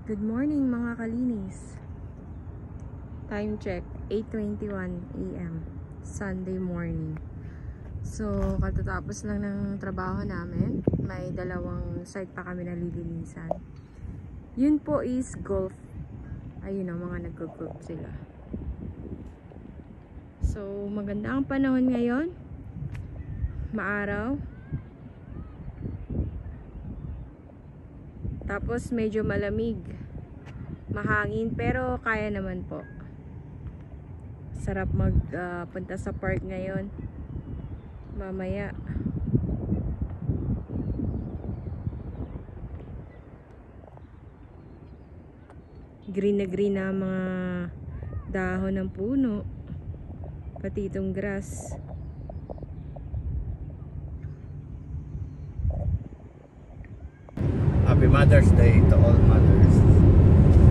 Good morning mga kalinis. Time check 8:21 AM Sunday morning. So katatapos lang ng trabaho namin. May dalawang site pa kami na lilinisan. Yun po is golf. Ayun o, mga nag-golf sila. So maganda ang panahon ngayon. Maaraw. Tapos medyo malamig, mahangin, pero kaya naman po. Sarap magpunta sa park ngayon. Mamaya. Green na green na mga dahon ng puno. Pati itong grass. Happy Mother's Day to all mothers.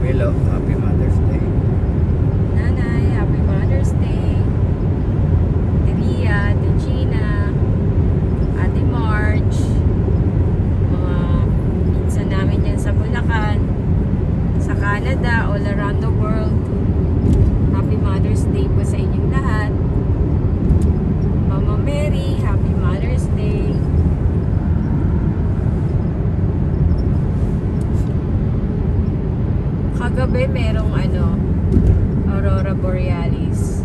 Willow, Happy Mother's Day. Nanay, Happy Mother's Day. Ria, Gina, Ate March, mga pinsan namin dyan sa Bulacan, sa Canada, all around the world. Happy Mother's Day po sa inyong lahat. Mama Mary, Happy Mother's Day. Kagabi merong Aurora Borealis.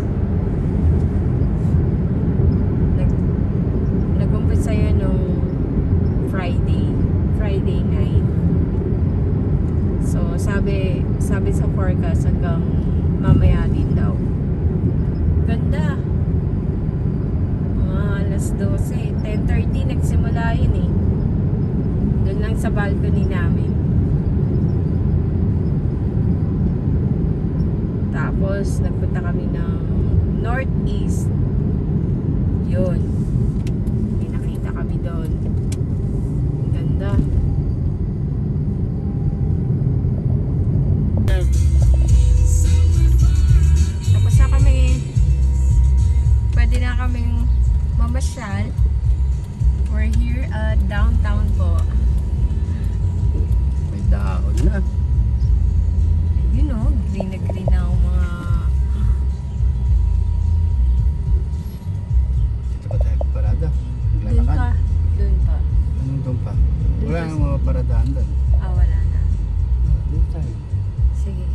Nag-umpisa yun nung Friday night. So sabi sa forecast hanggang mamaya din daw. Ganda. Mga alas 12, 10:30 nagsimula yun eh. Doon lang sa balcony namin. Tapos nagpunta kami ng northeast. Yun. May nakita kami doon. Ang ganda. Tapos na kami. Pwede na kaming mamasyal. We're here at downtown po. May dahon na. You know, green na green na ang mga... Ito pa tayo parada. Doon pa. Doon pa. Anong doon pa? Wala nang mga paradaan doon. Wala na. Doon tayo. Sige.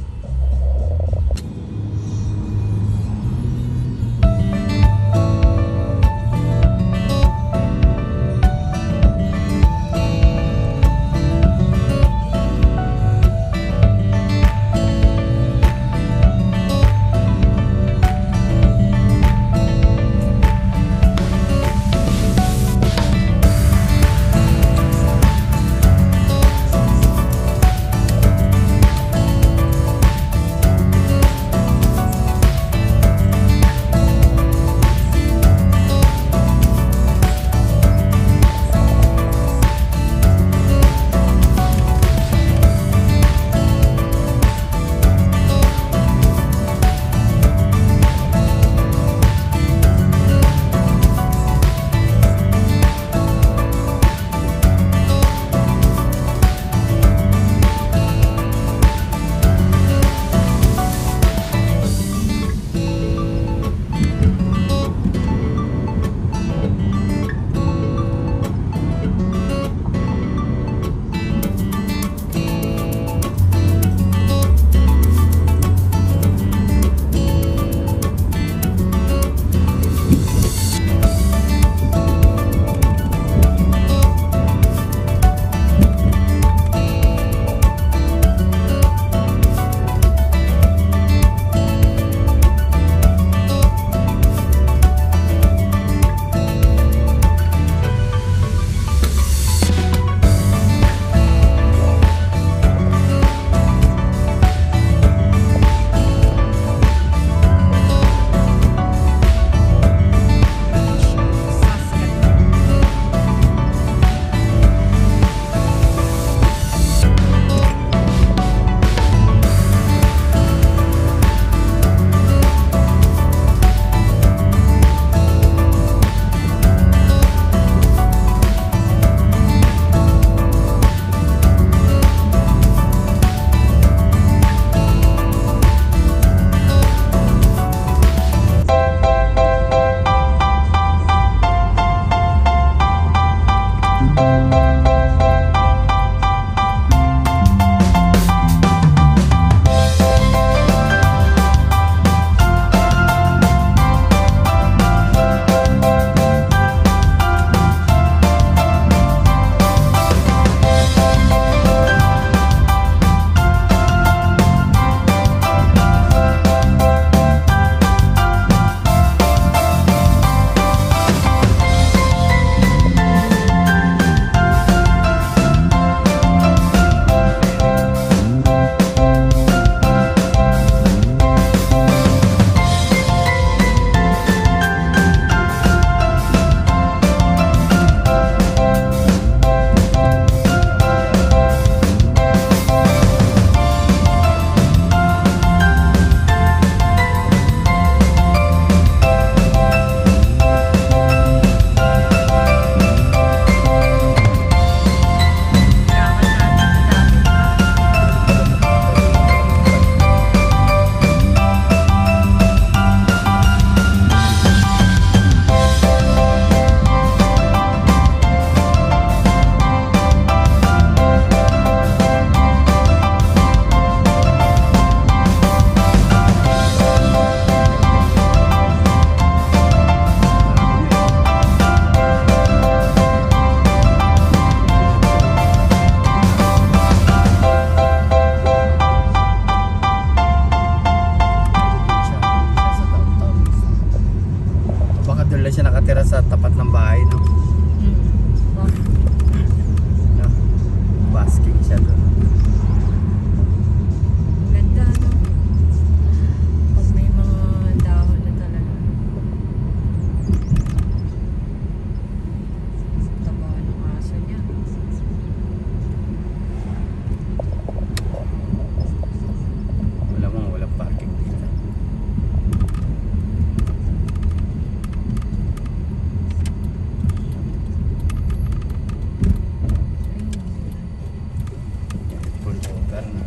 lugar na.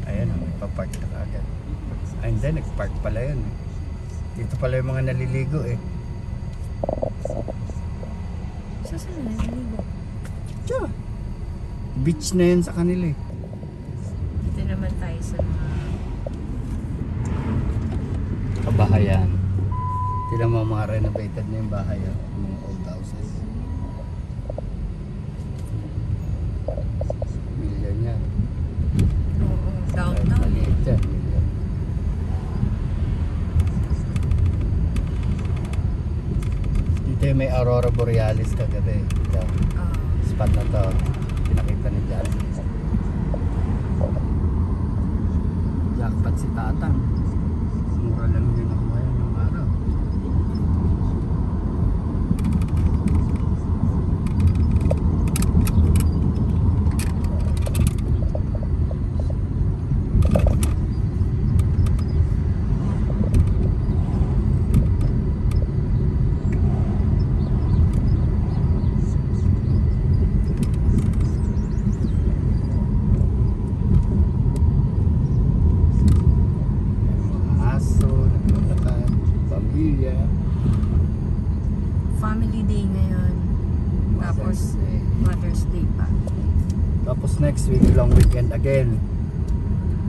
Ayan, may papark na agad. Ay, hindi, nagpark pala yun. Dito pala yung mga naliligo eh. Saan na naliligo? Diyan. Beach na yun sa kanila eh. Dito naman tayo sa mga Kabahayan. Tila mo mga renovated na yung bahay, mga old houses. Million yan. oo, downtown. Maliit yan, million. Dito yung may Aurora Borealis kagabi. Ito, Ah, spot na to. Pinakita ni Jan. Jackpot si Tatang. Mura lang yung nakuha yan ng araw. Aso, naglalakad, pamilya. family day ngayon. Tapos Mother's Day pa. Tapos next week, long weekend again.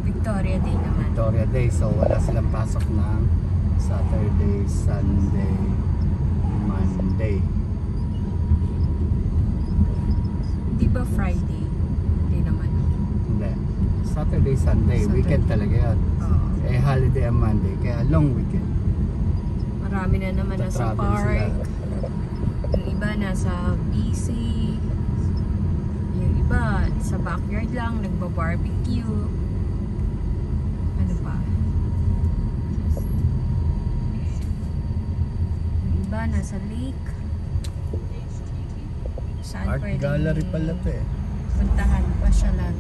Victoria Day naman. Victoria Day, so wala silang pasok ng Saturday, Sunday, Monday. Di ba Friday? Hindi naman. Hindi. Saturday, Sunday, Saturday. weekend talaga yan. Oo. Eh, holiday ang Monday, kaya long weekend. Marami na naman nasa Tatravel park. sila. Yung iba nasa BC. Yung iba sa backyard lang, nagba-barbecue. Ano pa? Yung iba nasa lake. Saan Art pwedeng gallery pala to eh. puntahan, pasyalan.